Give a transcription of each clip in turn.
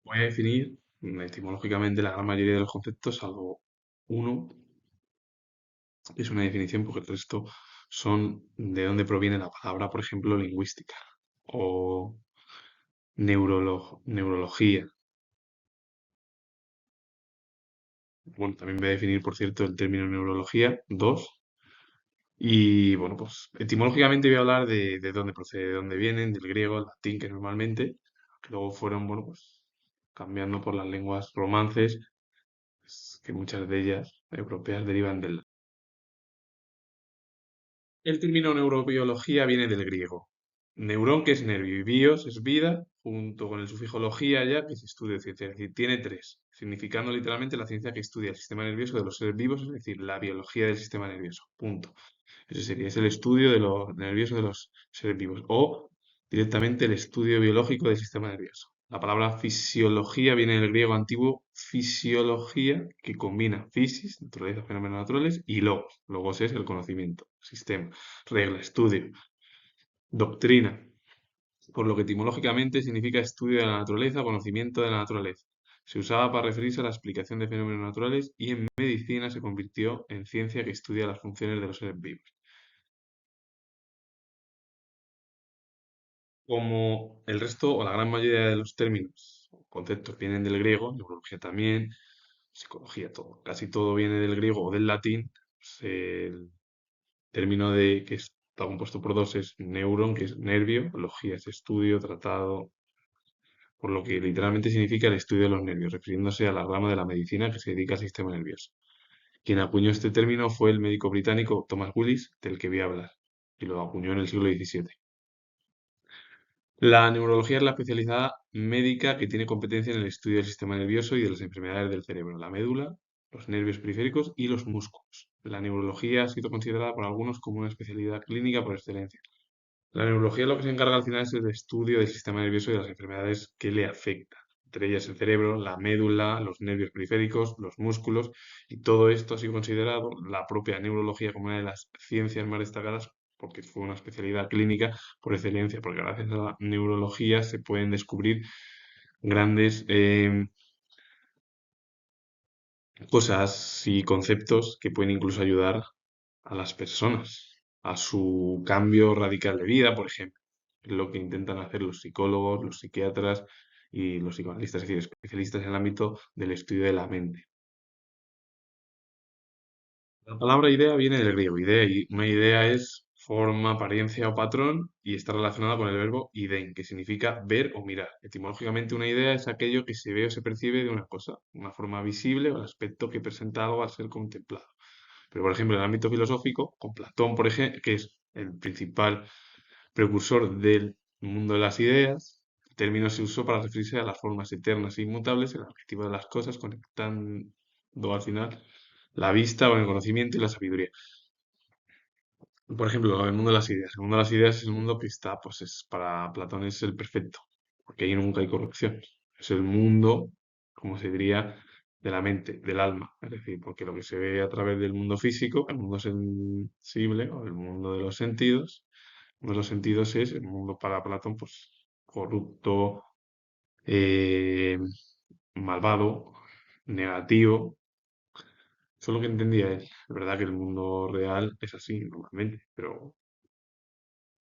Voy a definir etimológicamente la gran mayoría de los conceptos, salvo uno, que es una definición, porque el resto son de dónde proviene la palabra, por ejemplo, lingüística o neurología. Bueno, también voy a definir, por cierto, el término neurología, dos. Y bueno, pues etimológicamente voy a hablar de dónde procede, de dónde vienen, del griego, al latín, que normalmente, que luego fueron, bueno, pues cambiando por las lenguas romances, que muchas de ellas europeas derivan del. El término neurobiología viene del griego. Neurón, que es nervio, y bios es vida, junto con el sufijo logía ya, que es estudio de ciencia. Es decir, tiene tres, significando literalmente la ciencia que estudia el sistema nervioso de los seres vivos, es decir, la biología del sistema nervioso. Punto. Ese sería, es el estudio de los nerviosos de los seres vivos. O directamente el estudio biológico del sistema nervioso. La palabra fisiología viene del griego antiguo fisiología, que combina physis, naturaleza, fenómenos naturales, y logos. Logos es el conocimiento, sistema, regla, estudio, doctrina, por lo que etimológicamente significa estudio de la naturaleza, conocimiento de la naturaleza. Se usaba para referirse a la explicación de fenómenos naturales y en medicina se convirtió en ciencia que estudia las funciones de los seres vivos. Como el resto o la gran mayoría de los términos o conceptos vienen del griego, neurología también, psicología, todo, casi todo viene del griego o del latín, pues el término de que está compuesto por dos es neuron, que es nervio, logía es estudio, tratado, por lo que literalmente significa el estudio de los nervios, refiriéndose a la rama de la medicina que se dedica al sistema nervioso. Quien acuñó este término fue el médico británico Thomas Willis, del que voy a hablar, y lo acuñó en el siglo XVII. La neurología es la especialidad médica que tiene competencia en el estudio del sistema nervioso y de las enfermedades del cerebro, la médula, los nervios periféricos y los músculos. La neurología ha sido considerada por algunos como una especialidad clínica por excelencia. La neurología lo que se encarga al final es el estudio del sistema nervioso y de las enfermedades que le afectan, entre ellas el cerebro, la médula, los nervios periféricos, los músculos, y todo esto ha sido considerado la propia neurología como una de las ciencias más destacadas porque fue una especialidad clínica por excelencia, porque gracias a la neurología se pueden descubrir grandes cosas y conceptos que pueden incluso ayudar a las personas a su cambio radical de vida, por ejemplo. Es lo que intentan hacer los psicólogos, los psiquiatras y los psicoanalistas, es decir, especialistas en el ámbito del estudio de la mente. La palabra idea viene del griego. Idea, y una idea es forma, apariencia o patrón y está relacionada con el verbo idein, que significa ver o mirar. Etimológicamente, una idea es aquello que se ve o se percibe de una cosa, una forma visible o el aspecto que presenta algo al ser contemplado. Pero, por ejemplo, en el ámbito filosófico, con Platón, por ejemplo, que es el principal precursor del mundo de las ideas, el término se usó para referirse a las formas eternas e inmutables, el objetivo de las cosas, conectando al final la vista con el conocimiento y la sabiduría. Por ejemplo, el mundo de las ideas. El mundo de las ideas es el mundo que está, pues es, para Platón es el perfecto, porque ahí nunca hay corrupción. Es el mundo, como se diría, de la mente, del alma. Es decir, porque lo que se ve a través del mundo físico, el mundo sensible o el mundo de los sentidos, uno de los sentidos es el mundo para Platón, pues corrupto, eh, malvado, negativo. Eso es lo que entendía él. Es verdad que el mundo real es así normalmente, pero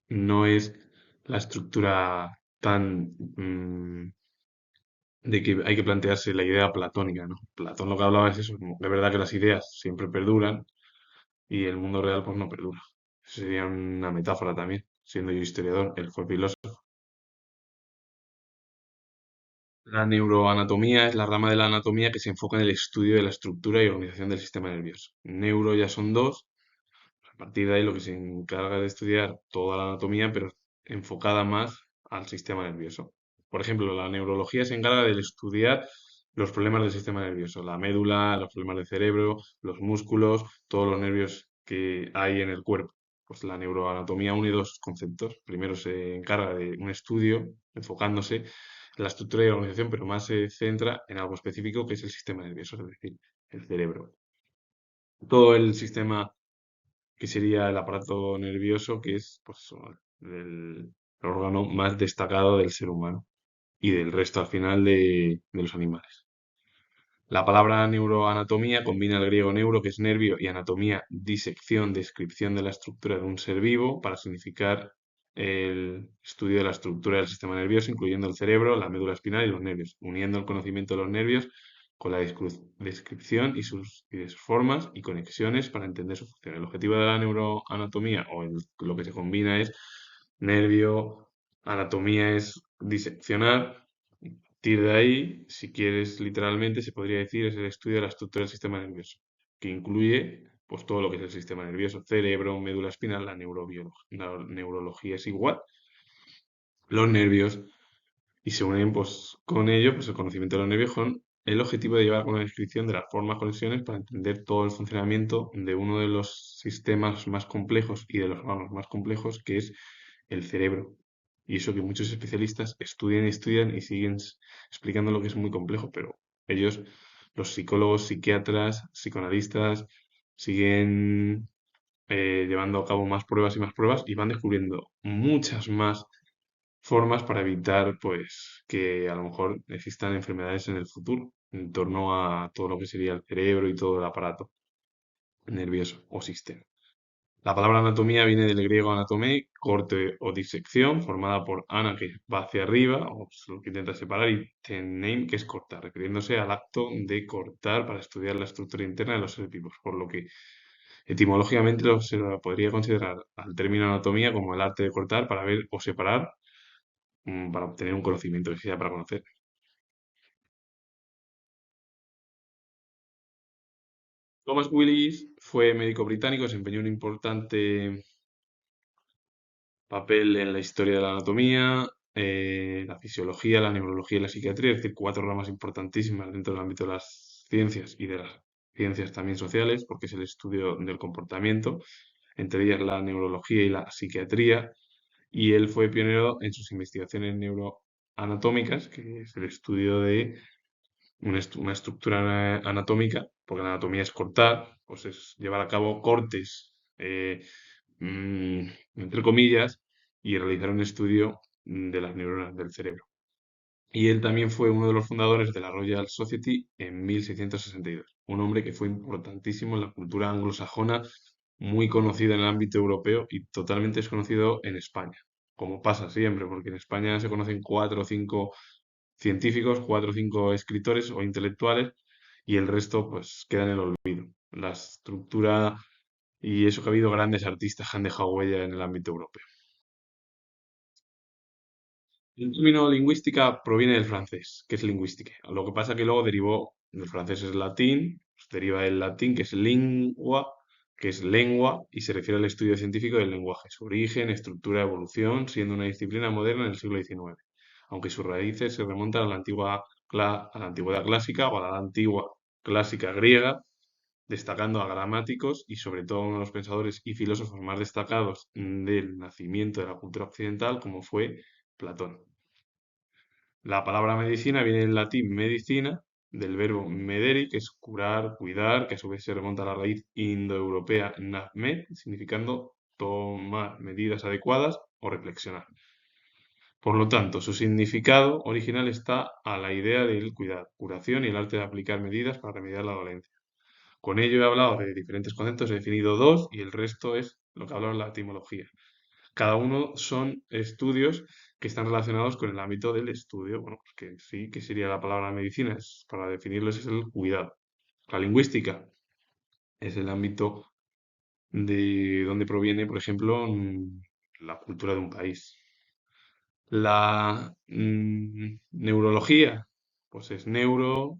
no es la estructura tan de que hay que plantearse la idea platónica, ¿no? Platón lo que hablaba es eso, como que es verdad que las ideas siempre perduran y el mundo real pues no perdura. Sería una metáfora también, siendo yo historiador, él fue filósofo. La neuroanatomía es la rama de la anatomía que se enfoca en el estudio de la estructura y organización del sistema nervioso. Neuro ya son dos, a partir de ahí lo que se encarga de estudiar toda la anatomía, pero enfocada más al sistema nervioso. Por ejemplo, la neurología se encarga de estudiar los problemas del sistema nervioso, la médula, los problemas del cerebro, los músculos, todos los nervios que hay en el cuerpo. Pues la neuroanatomía une dos conceptos. Primero se encarga de un estudio enfocándose en la estructura y la organización, pero más se centra en algo específico que es el sistema nervioso, es decir, el cerebro. Todo el sistema que sería el aparato nervioso, que es pues, el órgano más destacado del ser humano. y del resto al final de los animales. La palabra neuroanatomía combina el griego neuro, que es nervio, y anatomía, disección, descripción de la estructura de un ser vivo, para significar el estudio de la estructura del sistema nervioso, incluyendo el cerebro, la médula espinal y los nervios, uniendo el conocimiento de los nervios con la descripción y de sus formas y conexiones para entender su función. El objetivo de la neuroanatomía, lo que se combina es nervio, anatomía es diseccionar. Partir de ahí, si quieres literalmente, se podría decir es el estudio de la estructura del sistema nervioso, que incluye pues todo lo que es el sistema nervioso, cerebro, médula espinal, la neurología es igual, los nervios, y se unen pues con ello, pues el conocimiento de los nervios con el objetivo de llevar con una descripción de las formas, conexiones para entender todo el funcionamiento de uno de los sistemas más complejos y de los órganos más complejos, que es el cerebro. Y eso que muchos especialistas estudian y estudian y siguen explicando lo que es muy complejo, pero ellos, los psicólogos, psiquiatras, psicoanalistas, siguen llevando a cabo más pruebas y más pruebas y van descubriendo muchas más formas para evitar, pues, que a lo mejor existan enfermedades en el futuro en torno a todo lo que sería el cerebro y todo el aparato nervioso o sistema. La palabra anatomía viene del griego anatome, corte o disección, formada por ana, que va hacia arriba, o lo que intenta separar, y tenein, que es cortar, refiriéndose al acto de cortar para estudiar la estructura interna de los seres vivos, por lo que etimológicamente se lo podría considerar al término anatomía como el arte de cortar para ver o separar, para obtener un conocimiento que sea para conocer. Thomas Willis fue médico británico, desempeñó un importante papel en la historia de la anatomía, la fisiología, la neurología y la psiquiatría, es decir, cuatro ramas importantísimas dentro del ámbito de las ciencias y de las ciencias también sociales, porque es el estudio del comportamiento, entre ellas la neurología y la psiquiatría, y él fue pionero en sus investigaciones neuroanatómicas, que es el estudio de una estructura anatómica, porque la anatomía es cortar, pues es llevar a cabo cortes, mm, entre comillas, y realizar un estudio de las neuronas del cerebro. Y él también fue uno de los fundadores de la Royal Society en 1662, un hombre que fue importantísimo en la cultura anglosajona, muy conocido en el ámbito europeo y totalmente desconocido en España, como pasa siempre, porque en España se conocen cuatro o cinco científicos, cuatro o cinco escritores o intelectuales, y el resto pues queda en el olvido. La estructura y eso que ha habido grandes artistas que han dejado huella en el ámbito europeo. El término lingüística proviene del francés, que es lingüística. Lo que pasa que luego derivó del francés es latín, pues deriva del latín, que es lingua, que es lengua, y se refiere al estudio científico del lenguaje, su origen, estructura, evolución, siendo una disciplina moderna en el siglo XIX, aunque sus raíces se remontan a a la antigüedad clásica o a la antigua clásica griega, destacando a gramáticos y sobre todo a uno de los pensadores y filósofos más destacados del nacimiento de la cultura occidental, como fue Platón. La palabra medicina viene del latín medicina, del verbo mederi, que es curar, cuidar, que a su vez se remonta a la raíz indoeuropea nahmed, significando tomar medidas adecuadas o reflexionar. Por lo tanto, su significado original está a la idea del cuidar, curación y el arte de aplicar medidas para remediar la dolencia. Con ello he hablado de diferentes conceptos, he definido dos y el resto es lo que hablo en la etimología. Cada uno son estudios que están relacionados con el ámbito del estudio. Bueno, pues que sí, que sería la palabra medicina, para definirlos es el cuidado. La lingüística es el ámbito de donde proviene, por ejemplo, la cultura de un país. La neurología, pues es neuro,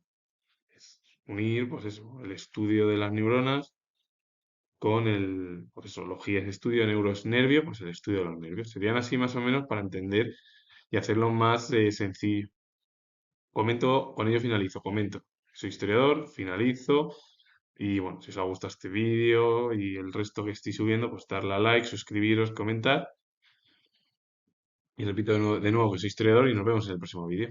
es unir, pues eso, el estudio de las neuronas con pues eso, logía es estudio, neuro es nervio, pues el estudio de los nervios. Serían así más o menos para entender y hacerlo más sencillo. Con ello finalizo, comento. Soy historiador, finalizo y bueno, si os ha gustado este vídeo y el resto que estoy subiendo, pues darle a like, suscribiros, comentar. Y repito de nuevo que soy historiador y nos vemos en el próximo vídeo.